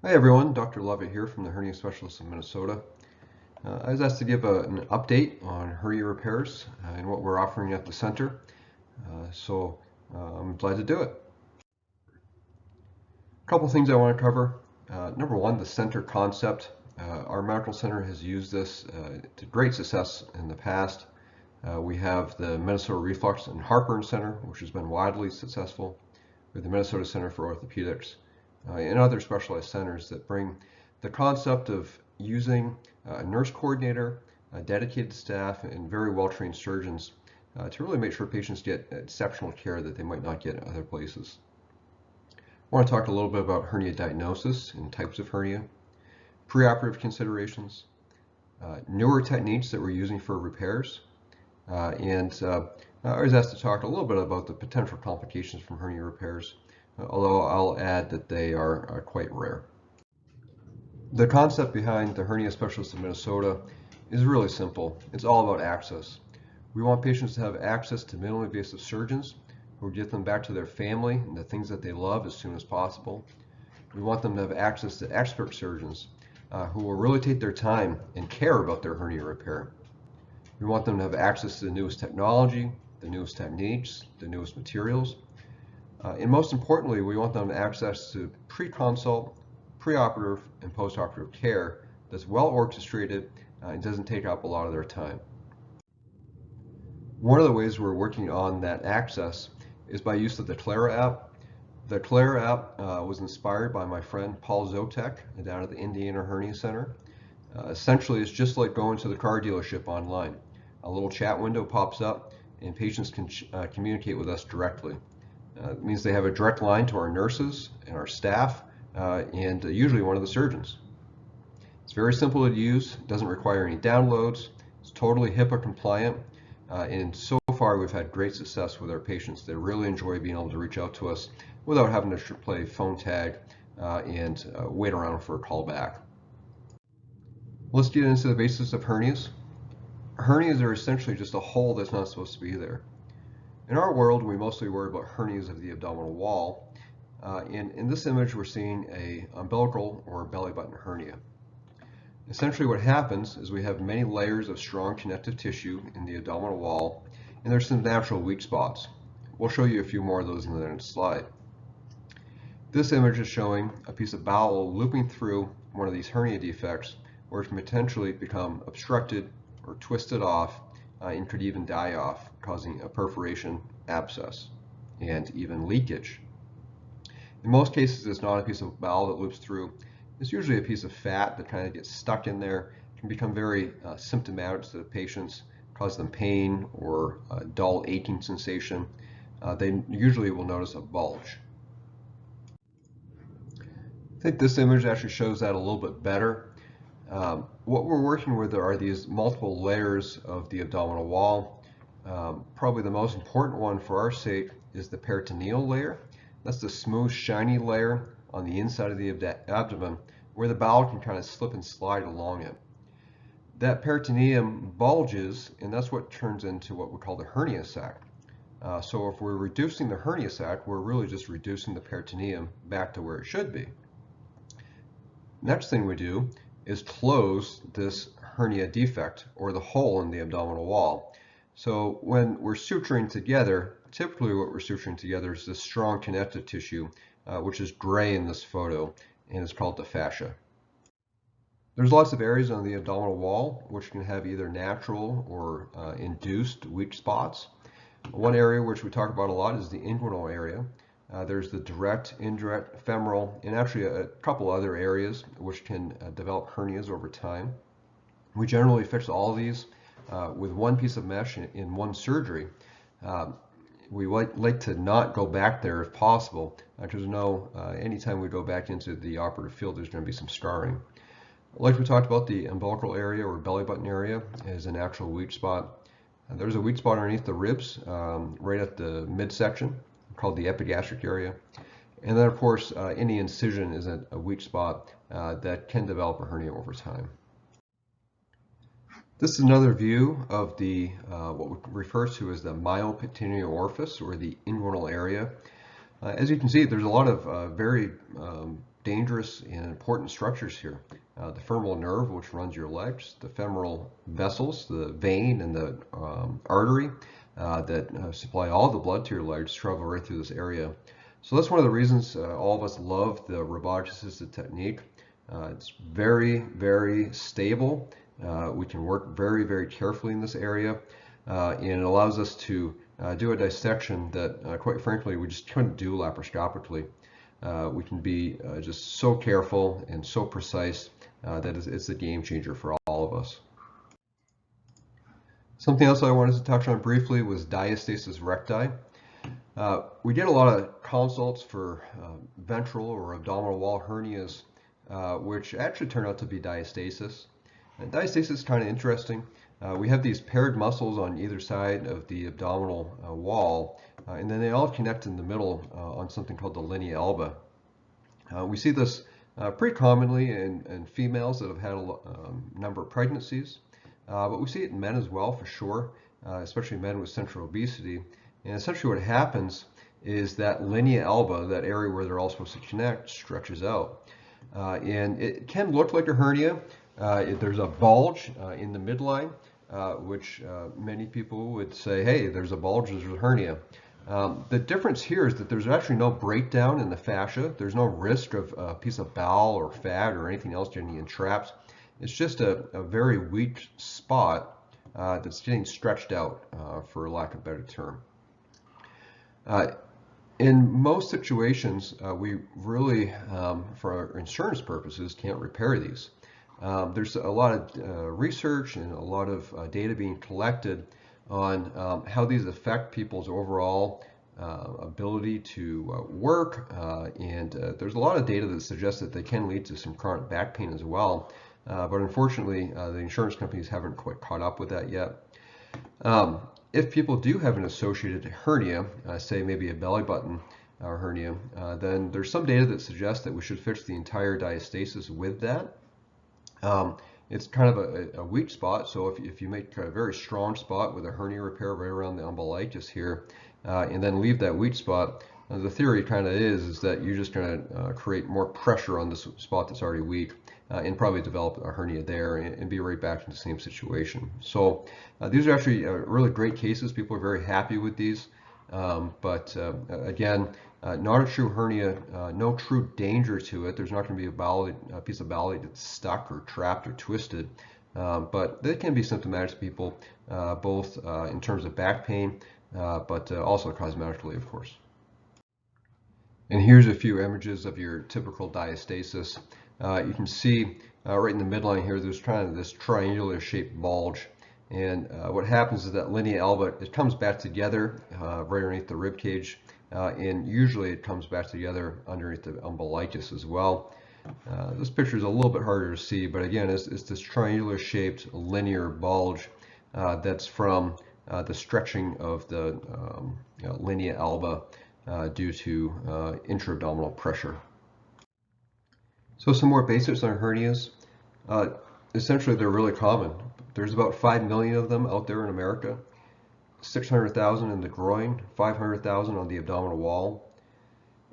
Hi everyone, Dr. Lovett here from the Hernia Specialists of Minnesota. I was asked to give an update on hernia repairs and what we're offering at the center, I'm glad to do it. A couple things I want to cover. Number one, the center concept. Our medical center has used this to great success in the past. We have the Minnesota Reflux and Heartburn Center, which has been widely successful, with the Minnesota Center for Orthopedics, and other specialized centers that bring the concept of using a nurse coordinator, a dedicated staff, and very well-trained surgeons to really make sure patients get exceptional care that they might not get at other places. I want to talk a little bit about hernia diagnosis and types of hernia, preoperative considerations, newer techniques that we're using for repairs, and I was asked to talk a little bit about the potential complications from hernia repairs, although I'll add that they are quite rare. The concept behind the Hernia Specialists of Minnesota is really simple. It's all about access. We want patients to have access to minimally invasive surgeons who will get them back to their family and the things that they love as soon as possible. We want them to have access to expert surgeons who will really take their time and care about their hernia repair. We want them to have access to the newest technology, the newest techniques, the newest materials. And most importantly, we want them to have access to pre-consult, preoperative, and postoperative care that's well orchestrated and doesn't take up a lot of their time. One of the ways we're working on that access is by use of the Clara app. The Clara app was inspired by my friend Paul Zotek down at the Indiana Hernia Center. Essentially, it's just like going to the car dealership online. A little chat window pops up and patients can communicate with us directly. It means they have a direct line to our nurses and our staff and usually one of the surgeons. It's very simple to use, doesn't require any downloads, it's totally HIPAA compliant, and so far we've had great success with our patients. They really enjoy being able to reach out to us without having to play phone tag and wait around for a call back. Let's get into the basics of hernias. Hernias are essentially just a hole that's not supposed to be there. In our world, we mostly worry about hernias of the abdominal wall. In this image, we're seeing an umbilical or belly button hernia. Essentially what happens is we have many layers of strong connective tissue in the abdominal wall, and there's some natural weak spots. We'll show you a few more of those in the next slide. This image is showing a piece of bowel looping through one of these hernia defects, where it can potentially become obstructed or twisted off and could even die off, causing a perforation, abscess, and even leakage. In most cases, it's not a piece of bowel that loops through. It's usually a piece of fat that kind of gets stuck in there, can become very symptomatic to the patients, cause them pain or a dull aching sensation. They usually will notice a bulge. I think this image actually shows that a little bit better. What we're working with are these multiple layers of the abdominal wall. Probably the most important one for our sake is the peritoneal layer. That's the smooth, shiny layer on the inside of the abdomen where the bowel can kind of slip and slide along it. That peritoneum bulges, and that's what turns into what we call the hernia sac. So if we're reducing the hernia sac, we're really just reducing the peritoneum back to where it should be. Next thing we do is close this hernia defect or the hole in the abdominal wall. So when we're suturing together, typically what we're suturing together is this strong connective tissue, which is gray in this photo, and it's called the fascia. There's lots of areas on the abdominal wall which can have either natural or induced weak spots. One area which we talk about a lot is the inguinal area. There's the direct, indirect, femoral, and actually a couple other areas which can develop hernias over time. We generally fix all of these with one piece of mesh in one surgery. We like to not go back there if possible, because we know anytime we go back into the operative field, there's going to be some scarring. Like we talked about, the umbilical area or belly button area is an actual weak spot. There's a weak spot underneath the ribs, right at the midsection, called the epigastric area. And then, of course, any incision is a weak spot that can develop a hernia over time. This is another view of the what we refer to as the myopectineal orifice, or the inguinal area. As you can see, there's a lot of very dangerous and important structures here. The femoral nerve, which runs your legs, the femoral vessels, the vein and the artery that supply all the blood to your legs travel right through this area. So that's one of the reasons all of us love the robotic assisted technique. It's very, very stable. We can work very, very carefully in this area, and it allows us to do a dissection that, quite frankly, we just couldn't do laparoscopically. We can be just so careful and so precise that it's a game changer for all of us. Something else I wanted to touch on briefly was diastasis recti. We did a lot of consults for ventral or abdominal wall hernias, which actually turned out to be diastasis. And diastasis is kind of interesting. We have these paired muscles on either side of the abdominal wall, and then they all connect in the middle on something called the linea alba. We see this pretty commonly in females that have had a number of pregnancies, but we see it in men as well, for sure, especially men with central obesity. And essentially what happens is that linea alba, that area where they're all supposed to connect, stretches out. And it can look like a hernia. There's a bulge in the midline, which many people would say, hey, there's a bulge, there's a hernia. The difference here is that there's actually no breakdown in the fascia. There's no risk of a piece of bowel or fat or anything else getting entrapped. It's just a very weak spot that's getting stretched out, for lack of a better term. In most situations, we really, for our insurance purposes, can't repair these. There's a lot of research and a lot of data being collected on how these affect people's overall ability to work, and there's a lot of data that suggests that they can lead to some chronic back pain as well. But unfortunately, the insurance companies haven't quite caught up with that yet. If people do have an associated hernia, say maybe a belly button hernia, then there's some data that suggests that we should fix the entire diastasis with that. It's kind of a weak spot, so if you make a very strong spot with a hernia repair right around the umbilicus here, and then leave that weak spot, the theory kind of is that you're just going to create more pressure on this spot that's already weak, and probably develop a hernia there and be right back in the same situation. So these are actually really great cases. People are very happy with these, but again, not a true hernia, no true danger to it. There's not going to be a piece of bowel that's stuck or trapped or twisted, but they can be symptomatic to people, both in terms of back pain, but also cosmetically, of course. And here's a few images of your typical diastasis. You can see right in the midline here, there's kind of this triangular shaped bulge. And what happens is that linea alba, it comes back together right underneath the rib cage, and usually it comes back together underneath the umbilicus as well. This picture is a little bit harder to see, but again, it's this triangular shaped linear bulge that's from the stretching of the linea alba due to intra-abdominal pressure. So some more basics on hernias. Essentially, they're really common. There's about 5 million of them out there in America, 600,000 in the groin, 500,000 on the abdominal wall.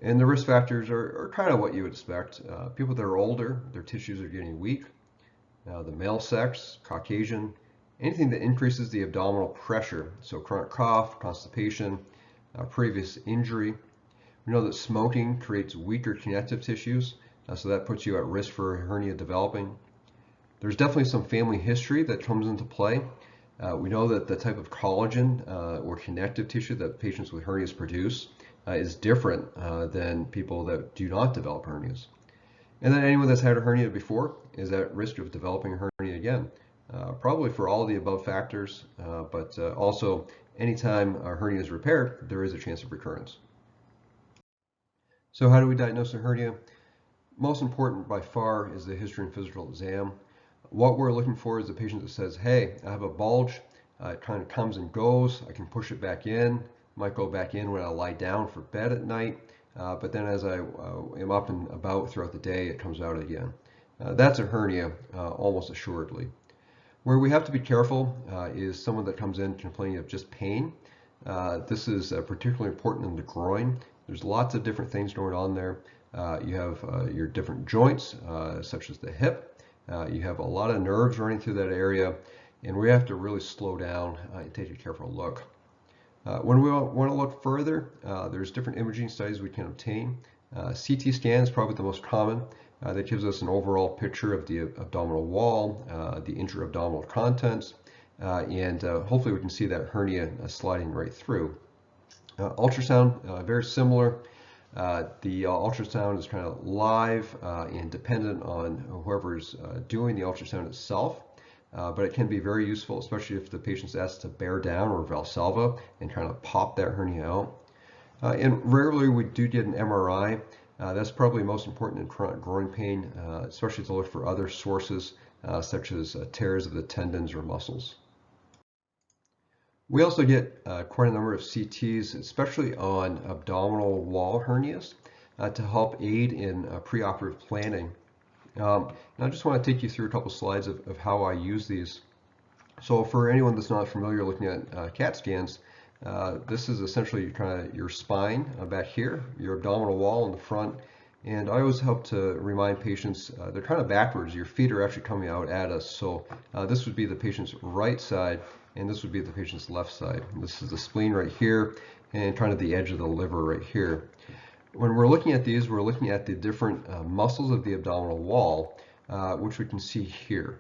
And the risk factors are kind of what you would expect. People that are older, their tissues are getting weak. The male sex, Caucasian, anything that increases the abdominal pressure, so chronic cough, constipation, previous injury. We know that smoking creates weaker connective tissues, so that puts you at risk for hernia developing. There's definitely some family history that comes into play. We know that the type of collagen or connective tissue that patients with hernias produce is different than people that do not develop hernias. And then anyone that's had a hernia before is at risk of developing a hernia again, probably for all of the above factors, but also anytime a hernia is repaired, there is a chance of recurrence. So how do we diagnose a hernia? Most important by far is the history and physical exam. What we're looking for is a patient that says, hey, I have a bulge, it kind of comes and goes, I can push it back in, might go back in when I lie down for bed at night, but then as I am up and about throughout the day, it comes out again. That's a hernia, almost assuredly. Where we have to be careful is someone that comes in complaining of just pain. This is particularly important in the groin. There's lots of different things going on there. You have your different joints, such as the hip. You have a lot of nerves running through that area, and we have to really slow down and take a careful look. When we want to look further, there's different imaging studies we can obtain. CT scan is probably the most common. That gives us an overall picture of the abdominal wall, the intra-abdominal contents, and hopefully we can see that hernia sliding right through. Ultrasound, very similar. The ultrasound is kind of live and dependent on whoever's doing the ultrasound itself. But it can be very useful, especially if the patient's asked to bear down or Valsalva and kind of pop that hernia out. And rarely we do get an MRI. That's probably most important in chronic groin pain, especially to look for other sources such as tears of the tendons or muscles. We also get quite a number of CTs, especially on abdominal wall hernias, to help aid in preoperative planning. And I just want to take you through a couple slides of how I use these. So for anyone that's not familiar looking at CAT scans, this is essentially kind of your spine back here, your abdominal wall in the front. And I always help to remind patients they're kind of backwards. Your feet are actually coming out at us. So this would be the patient's right side, and this would be the patient's left side. This is the spleen right here, and kind of the edge of the liver right here. When we're looking at these, we're looking at the different muscles of the abdominal wall, which we can see here.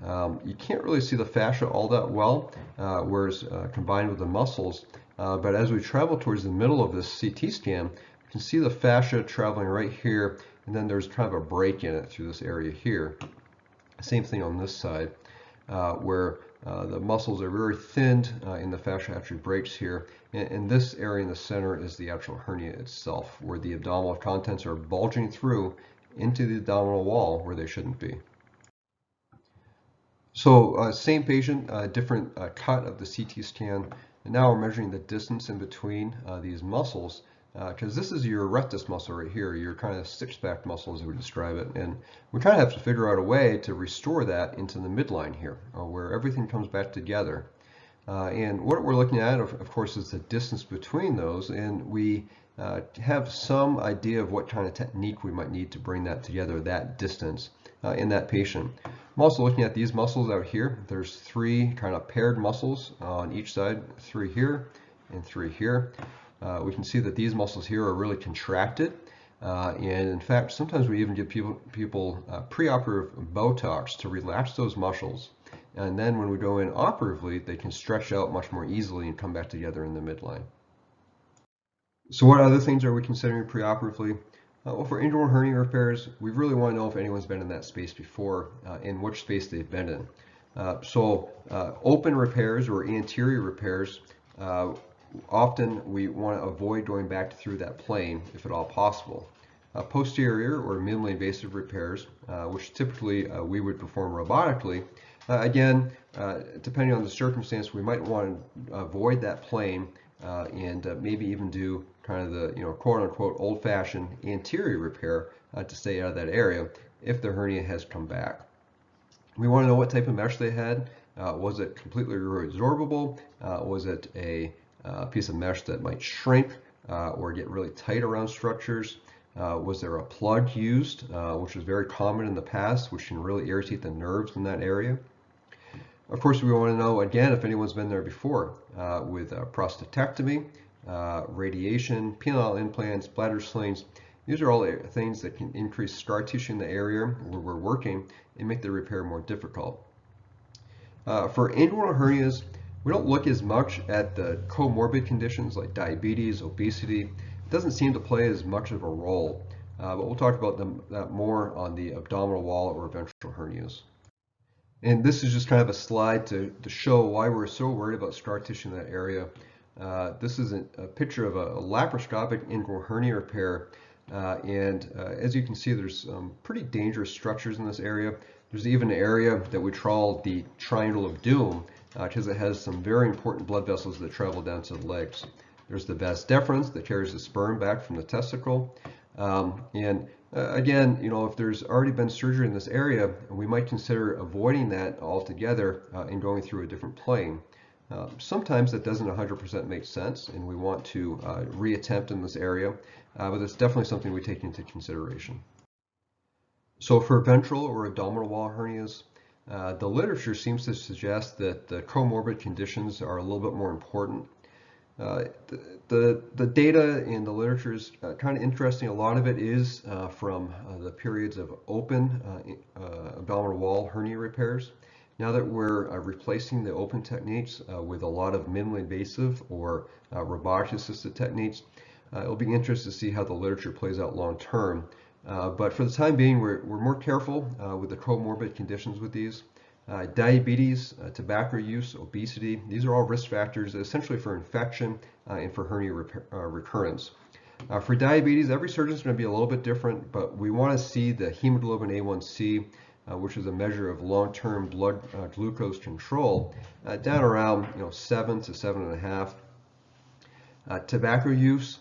You can't really see the fascia all that well, whereas combined with the muscles, but as we travel towards the middle of this CT scan, you can see the fascia traveling right here, and then there's kind of a break in it through this area here. Same thing on this side, where the muscles are very thinned and the fascia actually breaks here. And this area in the center is the actual hernia itself, where the abdominal contents are bulging through into the abdominal wall where they shouldn't be. So same patient, different cut of the CT scan, and now we're measuring the distance in between these muscles, because this is your rectus muscle right here, your kind of six-pack muscle as we would describe it, and we kind of have to figure out a way to restore that into the midline here, where everything comes back together. And what we're looking at, of course, is the distance between those, and we have some idea of what kind of technique we might need to bring that together, that distance, in that patient. I'm also looking at these muscles out here. There's three kind of paired muscles on each side, three here and three here. We can see that these muscles here are really contracted. And in fact, sometimes we even give people preoperative Botox to relax those muscles. And then when we go in operatively, they can stretch out much more easily and come back together in the midline. So what other things are we considering preoperatively? Well, for inguinal hernia repairs, we really want to know if anyone's been in that space before and which space they've been in. Open repairs or anterior repairs, often we want to avoid going back through that plane if at all possible. Posterior or minimally invasive repairs, which typically we would perform robotically, again, depending on the circumstance, we might want to avoid that plane and maybe even do kind of the quote-unquote old-fashioned anterior repair to stay out of that area if the hernia has come back. We want to know what type of mesh they had. Was it completely resorbable? Was it a piece of mesh that might shrink or get really tight around structures? Was there a plug used, which was very common in the past, which can really irritate the nerves in that area? Of course, we want to know, again, if anyone's been there before with prostatectomy, radiation, penile implants, bladder slings. These are all things that can increase scar tissue in the area where we're working and make the repair more difficult. For inguinal hernias, we don't look as much at the comorbid conditions like diabetes, obesity. It doesn't seem to play as much of a role, but we'll talk about that more on the abdominal wall or ventral hernias. And this is just kind of a slide to show why we're so worried about scar tissue in that area. This is a picture of a laparoscopic inguinal hernia repair. As you can see, there's some pretty dangerous structures in this area. There's even an area that we call the Triangle of Doom because it has some very important blood vessels that travel down to the legs. There's the vas deferens that carries the sperm back from the testicle. Again, if there's already been surgery in this area, we might consider avoiding that altogether and going through a different plane. Sometimes that doesn't 100% make sense, and we want to reattempt in this area, but it's definitely something we take into consideration. So for ventral or abdominal wall hernias, the literature seems to suggest that the comorbid conditions are a little bit more important. Uh, the data in the literature is kind of interesting. A lot of it is from the periods of open abdominal wall hernia repairs. Now that we're replacing the open techniques with a lot of minimally invasive or robotic-assisted techniques, it'll be interesting to see how the literature plays out long term. But for the time being, we're more careful with the comorbid conditions with these. Diabetes, tobacco use, obesity, these are all risk factors essentially for infection and for hernia recurrence. For diabetes, every surgeon is going to be a little bit different, but we want to see the hemoglobin A1C, which is a measure of long-term blood glucose control, down around 7 to 7.5. Tobacco use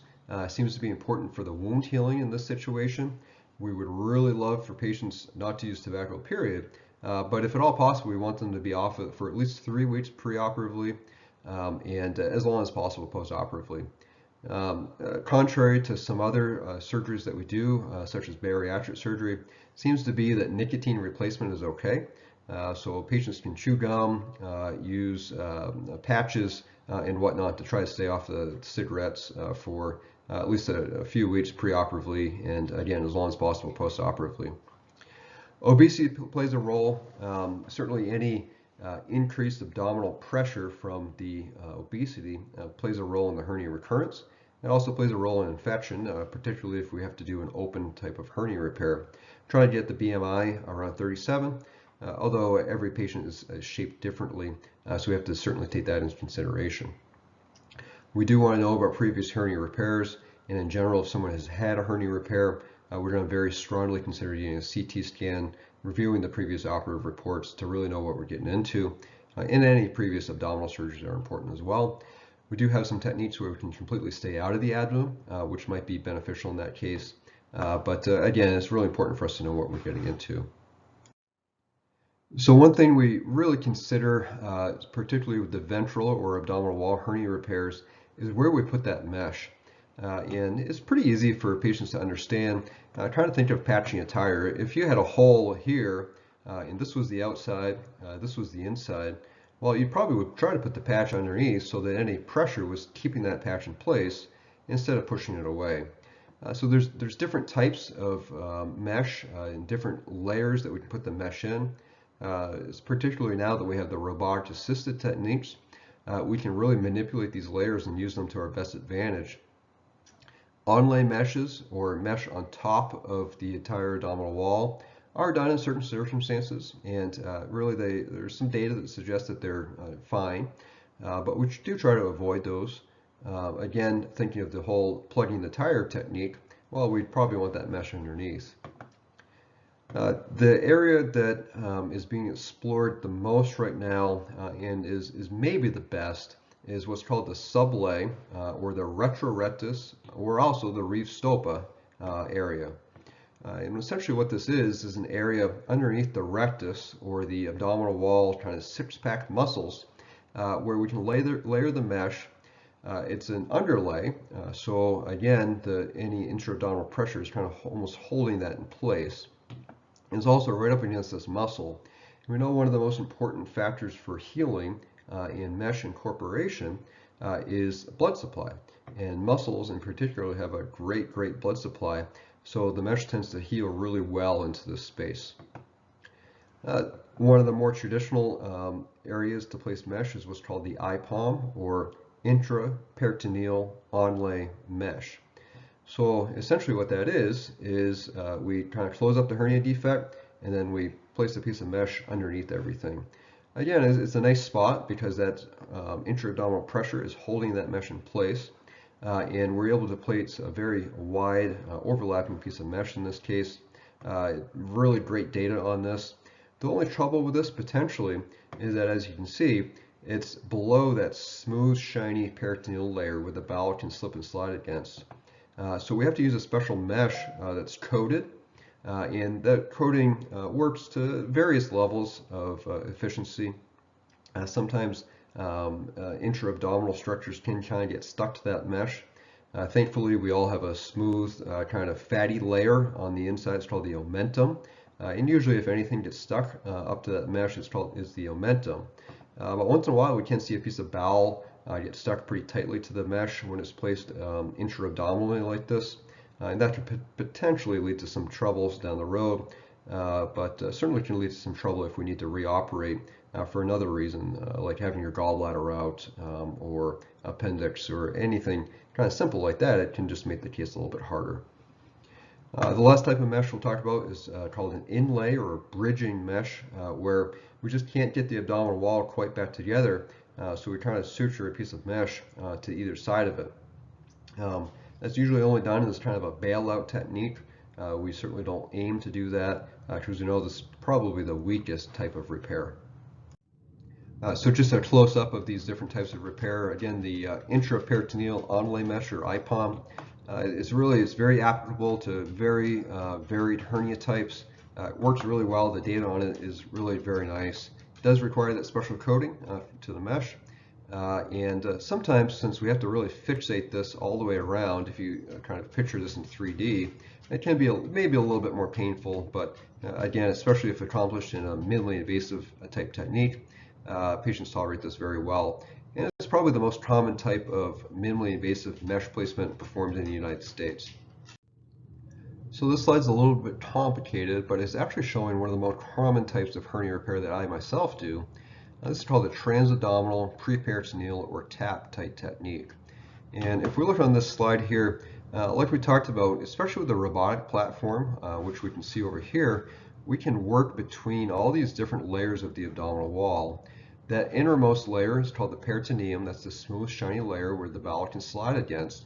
seems to be important for the wound healing in this situation. We would really love for patients not to use tobacco, period. But if at all possible, we want them to be off it for at least 3 weeks preoperatively and as long as possible postoperatively. Contrary to some other surgeries that we do, such as bariatric surgery, seems to be that nicotine replacement is okay. So patients can chew gum, use patches and whatnot to try to stay off the cigarettes for at least a few weeks preoperatively, and again, as long as possible postoperatively. Obesity plays a role. Certainly any increased abdominal pressure from the obesity plays a role in the hernia recurrence. It also plays a role in infection, particularly if we have to do an open type of hernia repair. Try to get the BMI around 37, although every patient is shaped differently, so we have to certainly take that into consideration. We do want to know about previous hernia repairs, and in general, if someone has had a hernia repair, we're going to very strongly consider getting a CT scan, reviewing the previous operative reports to really know what we're getting into. And any previous abdominal surgeries are important as well. We do have some techniques where we can completely stay out of the abdomen, which might be beneficial in that case. But again, it's really important for us to know what we're getting into. So one thing we really consider, particularly with the ventral or abdominal wall hernia repairs, is where we put that mesh. And it's pretty easy for patients to understand. Try to think of patching a tire. If you had a hole here, and this was the outside, this was the inside, well, you probably would try to put the patch underneath so that any pressure was keeping that patch in place instead of pushing it away. So there's different types of mesh and different layers that we can put the mesh in. It's particularly now that we have the robotic assisted techniques, we can really manipulate these layers and use them to our best advantage. Onlay meshes, or mesh on top of the entire abdominal wall, are done in certain circumstances, and really there's some data that suggests that they're fine, but we do try to avoid those. Again, thinking of the whole plugging the tire technique, well, we'd probably want that mesh underneath. The area that is being explored the most right now and is maybe the best is what's called the sublay or the retrorectus, or also the reeve stopa area. And essentially what this is an area underneath the rectus or the abdominal wall kind of six-pack muscles where we can layer the mesh. It's an underlay, so again, any intra-abdominal pressure is kind of almost holding that in place. And it's also right up against this muscle. And we know one of the most important factors for healing in mesh incorporation is blood supply. And muscles in particular have a great blood supply, so the mesh tends to heal really well into this space. One of the more traditional areas to place mesh is what's called the IPOM, or intraperitoneal onlay mesh. So essentially what that is we kind of close up the hernia defect and then we place a piece of mesh underneath everything. Again, it's a nice spot because that intra-abdominal pressure is holding that mesh in place, and we're able to place a very wide overlapping piece of mesh in this case. Really great data on this. The only trouble with this potentially is that, as you can see, it's below that smooth, shiny peritoneal layer where the bowel can slip and slide against. So we have to use a special mesh that's coated, and that coating works to various levels of efficiency. Sometimes intra-abdominal structures can kind of get stuck to that mesh. Thankfully, we all have a smooth kind of fatty layer on the inside. It's called the omentum. And usually if anything gets stuck up to that mesh, is the omentum. But once in a while, we can see a piece of bowel get stuck pretty tightly to the mesh when it's placed intra-abdominally like this. And that could potentially lead to some troubles down the road, but certainly can lead to some trouble if we need to reoperate for another reason, like having your gallbladder out or appendix or anything kind of simple like that. It can just make the case a little bit harder. The last type of mesh we'll talk about is called an inlay or a bridging mesh, where we just can't get the abdominal wall quite back together, so we kind of suture a piece of mesh to either side of it. That's usually only done as kind of a bailout technique. We certainly don't aim to do that because we know this is probably the weakest type of repair. So just a close-up of these different types of repair. Again, the intraperitoneal onlay mesh or IPOM it's very applicable to very varied hernia types. It works really well. The data on it is really very nice. It does require that special coating to the mesh. And sometimes, since we have to really fixate this all the way around, if you kind of picture this in 3D, it can be maybe a little bit more painful, but again, especially if accomplished in a minimally invasive type technique, patients tolerate this very well. And it's probably the most common type of minimally invasive mesh placement performed in the United States. So this slide's a little bit complicated, but it's actually showing one of the most common types of hernia repair that I myself do. This is called the transabdominal preperitoneal or TAP type technique. And if we look on this slide here, like we talked about, especially with the robotic platform, which we can see over here, we can work between all these different layers of the abdominal wall. That innermost layer is called the peritoneum. That's the smooth, shiny layer where the bowel can slide against.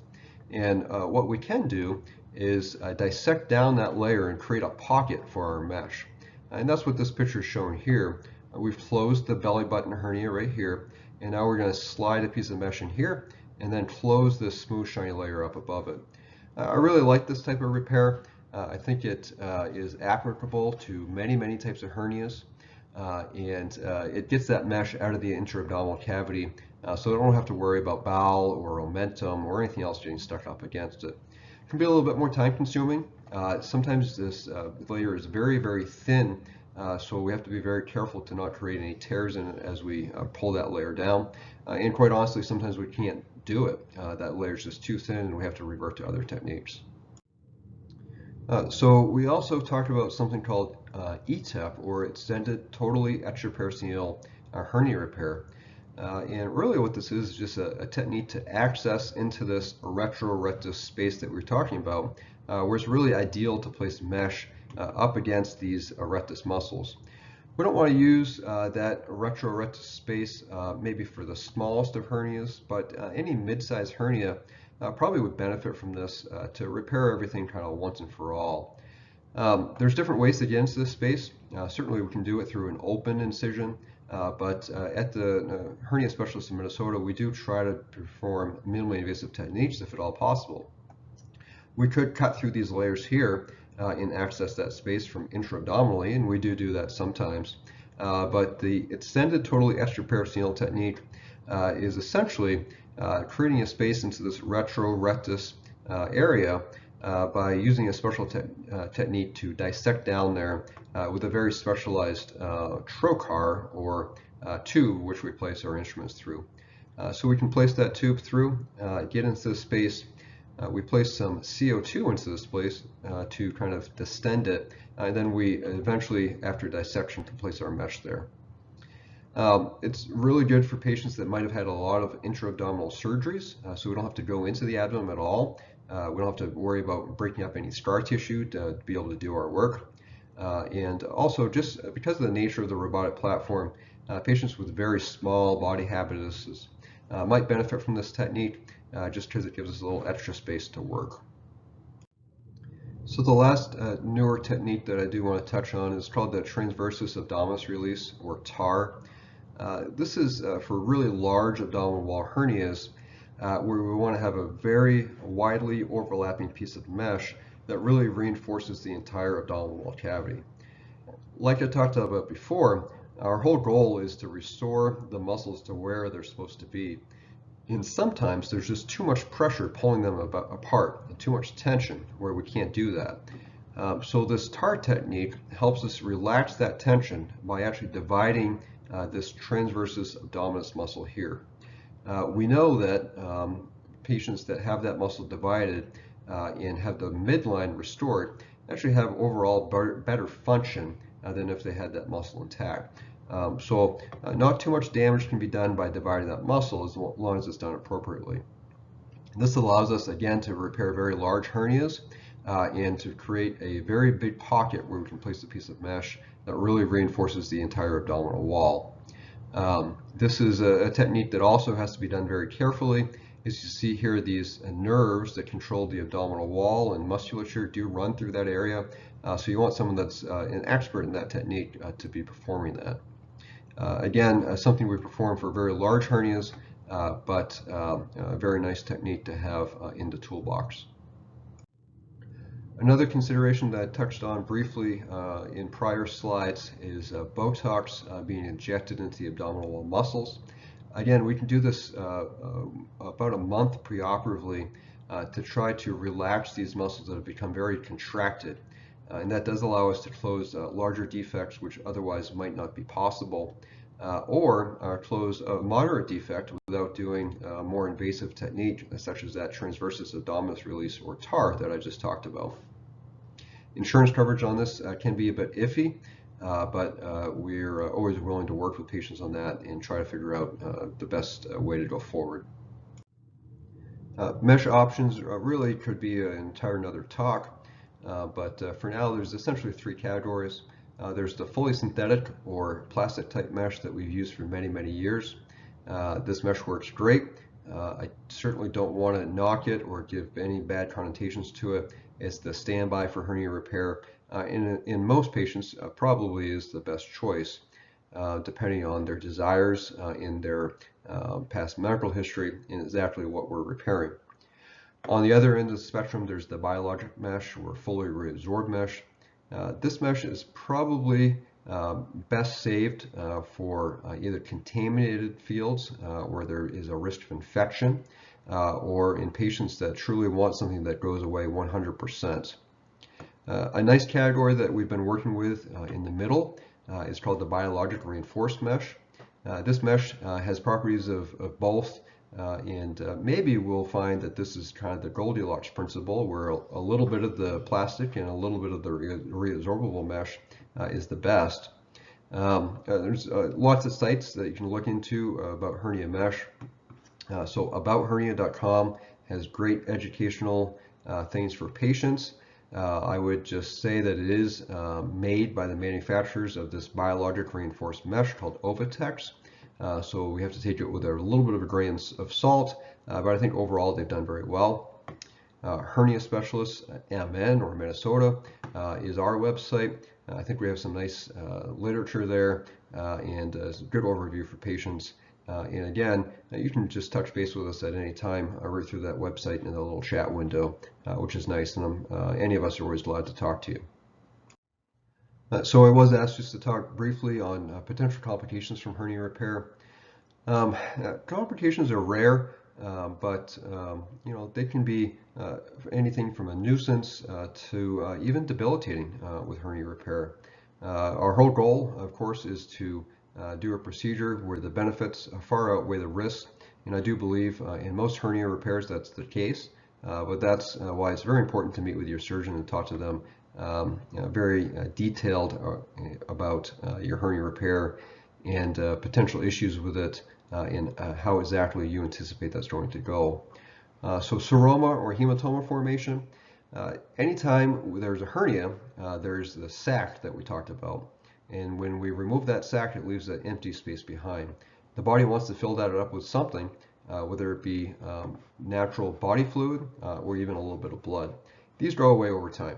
And what we can do is dissect down that layer and create a pocket for our mesh. And that's what this picture is showing here. We've closed the belly button hernia right here, and now we're going to slide a piece of mesh in here and then close this smooth, shiny layer up above it. I really like this type of repair. I think it is applicable to many types of hernias. And it gets that mesh out of the intra-abdominal cavity, so they don't have to worry about bowel or omentum or anything else getting stuck up against it. It can be a little bit more time consuming. Sometimes this layer is very thin, so we have to be very careful to not create any tears in it as we pull that layer down. And quite honestly, sometimes we can't do it. That layer is just too thin and we have to revert to other techniques. So we also talked about something called ETEP, or extended totally extraperitoneal hernia repair. And really what this is just a technique to access into this retrorectus space that we're talking about, where it's really ideal to place mesh up against these rectus muscles. We don't want to use that retrorectus space maybe for the smallest of hernias, but any mid-sized hernia probably would benefit from this to repair everything kind of once and for all. There's different ways to get into this space. Certainly we can do it through an open incision, but at the Hernia Specialists of Minnesota, we do try to perform minimally invasive techniques if at all possible. We could cut through these layers here and access that space from intra-abdominally, and we do that sometimes. But the extended totally extraperitoneal technique is essentially creating a space into this retrorectus area by using a special technique to dissect down there with a very specialized trocar or tube which we place our instruments through. So we can place that tube through, get into this space. We place some CO2 into this place to kind of distend it, and then we eventually, after dissection, can place our mesh there. It's really good for patients that might have had a lot of intra-abdominal surgeries, so we don't have to go into the abdomen at all. We don't have to worry about breaking up any scar tissue to be able to do our work. And also, just because of the nature of the robotic platform, patients with very small body habituses might benefit from this technique just because it gives us a little extra space to work. So the last newer technique that I do want to touch on is called the transversus abdominis release, or TAR. This is for really large abdominal wall hernias where we want to have a very widely overlapping piece of mesh that really reinforces the entire abdominal wall cavity. Like I talked about before, Our whole goal is to restore the muscles to where they're supposed to be. And sometimes there's just too much pressure pulling them apart, and too much tension where we can't do that. So this TAR technique helps us relax that tension by actually dividing this transversus abdominis muscle here. We know that patients that have that muscle divided and have the midline restored actually have overall better function than if they had that muscle intact. So not too much damage can be done by dividing that muscle as long as it's done appropriately. This allows us again to repair very large hernias and to create a very big pocket where we can place a piece of mesh that really reinforces the entire abdominal wall. This is a technique that also has to be done very carefully. As you see here, these nerves that control the abdominal wall and musculature do run through that area. So you want someone that's an expert in that technique to be performing that. Again, something we perform for very large hernias, but a very nice technique to have in the toolbox. Another consideration that I touched on briefly in prior slides is Botox being injected into the abdominal wall muscles. Again, we can do this about a month preoperatively to try to relax these muscles that have become very contracted. And that does allow us to close larger defects which otherwise might not be possible, or close a moderate defect without doing a more invasive technique such as that transversus abdominis release or TAR that I just talked about. Insurance coverage on this can be a bit iffy, but we're always willing to work with patients on that and try to figure out the best way to go forward. Mesh options really could be an entire another talk, but for now there's essentially three categories. There's the fully synthetic or plastic type mesh that we've used for many, many years. This mesh works great. I certainly don't want to knock it or give any bad connotations to it. It's the standby for hernia repair. In most patients, probably is the best choice, depending on their desires in their past medical history and exactly what we're repairing. On the other end of the spectrum, there's the biologic mesh or fully reabsorbed mesh. This mesh is probably best saved for either contaminated fields where there is a risk of infection or in patients that truly want something that goes away 100%. A nice category that we've been working with in the middle is called the biologic reinforced mesh. This mesh has properties of both, and maybe we'll find that this is kind of the Goldilocks principle, where a little bit of the plastic and a little bit of the reabsorbable mesh is the best. There's lots of sites that you can look into about hernia mesh. So abouthernia.com has great educational things for patients. I would just say that it is made by the manufacturers of this biologic reinforced mesh called Ovatex. So we have to take it with a little bit of a grain of salt, but I think overall they've done very well. Hernia Specialists MN or Minnesota is our website. I think we have some nice literature there and a good overview for patients. And again, you can just touch base with us at any time right through that website in the little chat window, which is nice, and any of us are always glad to talk to you. So I was asked just to talk briefly on potential complications from hernia repair. Complications are rare, but you know, they can be anything from a nuisance to even debilitating with hernia repair. Our whole goal, of course, is to do a procedure where the benefits far outweigh the risks, and I do believe in most hernia repairs that's the case, but that's why it's very important to meet with your surgeon and talk to them very detailed about your hernia repair and potential issues with it and how exactly you anticipate that's going to go. So seroma or hematoma formation, anytime there's a hernia, there's the sac that we talked about. And when we remove that sac, it leaves that empty space behind. The body wants to fill that up with something, whether it be natural body fluid or even a little bit of blood. These go away over time.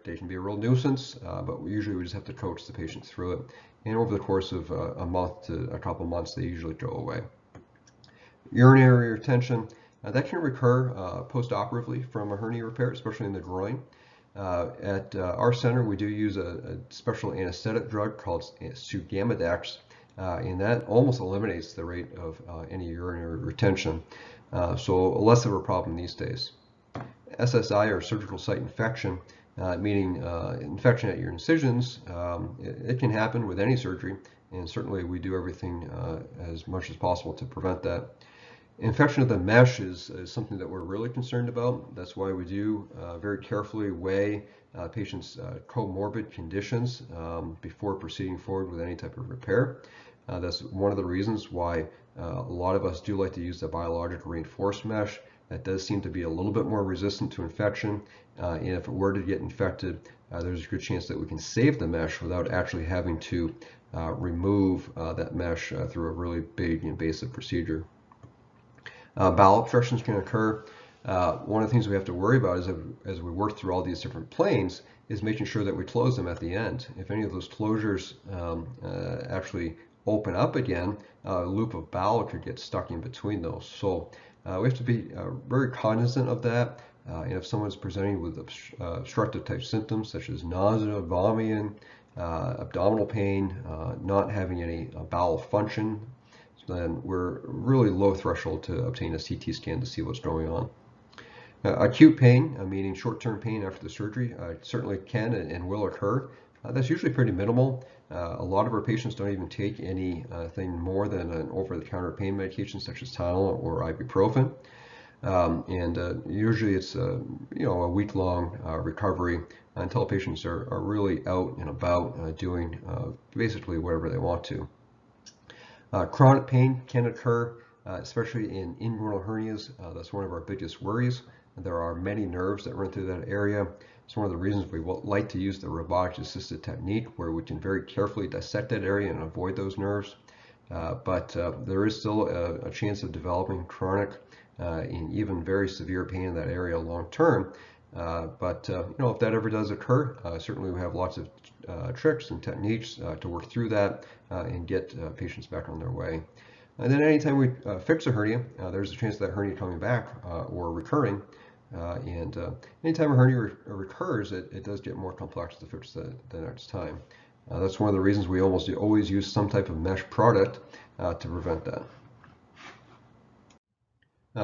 They can be a real nuisance, but usually we just have to coach the patient through it. And over the course of a month to a couple months, they usually go away. Urinary retention, that can recur post-operatively from a hernia repair, especially in the groin. At our center, we do use a special anesthetic drug called Sugammadex, and that almost eliminates the rate of any urinary retention. So less of a problem these days. SSI, or surgical site infection, meaning infection at your incisions, it can happen with any surgery, and certainly we do everything as much as possible to prevent that. Infection of the mesh is something that we're really concerned about. That's why we do very carefully weigh patients' comorbid conditions before proceeding forward with any type of repair. That's one of the reasons why a lot of us do like to use the biologic reinforced mesh. That does seem to be a little bit more resistant to infection, and if it were to get infected, there's a good chance that we can save the mesh without actually having to remove that mesh through a really big invasive procedure. Bowel obstructions can occur. One of the things we have to worry about is as we work through all these different planes is making sure that we close them at the end. If any of those closures actually open up again, a loop of bowel could get stuck in between those. So we have to be very cognizant of that. And if someone's presenting with obstructive type symptoms such as nausea, vomiting, abdominal pain, not having any bowel function, then we're really low threshold to obtain a CT scan to see what's going on. Acute pain, meaning short-term pain after the surgery, certainly can and will occur. That's usually pretty minimal. A lot of our patients don't even take anything more than an over-the-counter pain medication such as Tylenol or ibuprofen. Usually it's a week-long recovery until patients are really out and about doing basically whatever they want to. Chronic pain can occur, especially in inguinal hernias. That's one of our biggest worries. There are many nerves that run through that area. It's one of the reasons we like to use the robotic-assisted technique, where we can very carefully dissect that area and avoid those nerves. But there is still a chance of developing chronic and even very severe pain in that area long term. But if that ever does occur, certainly we have lots of tricks and techniques to work through that and get patients back on their way. And then anytime we fix a hernia, there's a chance of that hernia coming back or recurring. Anytime a hernia recurs, it does get more complex to fix the next time. That's one of the reasons we almost always use some type of mesh product to prevent that.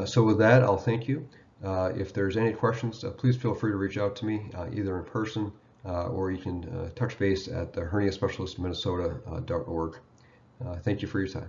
So with that, I'll thank you. If there's any questions, please feel free to reach out to me either in person or you can touch base at the Hernia Specialists of Minnesota.org. Thank you for your time.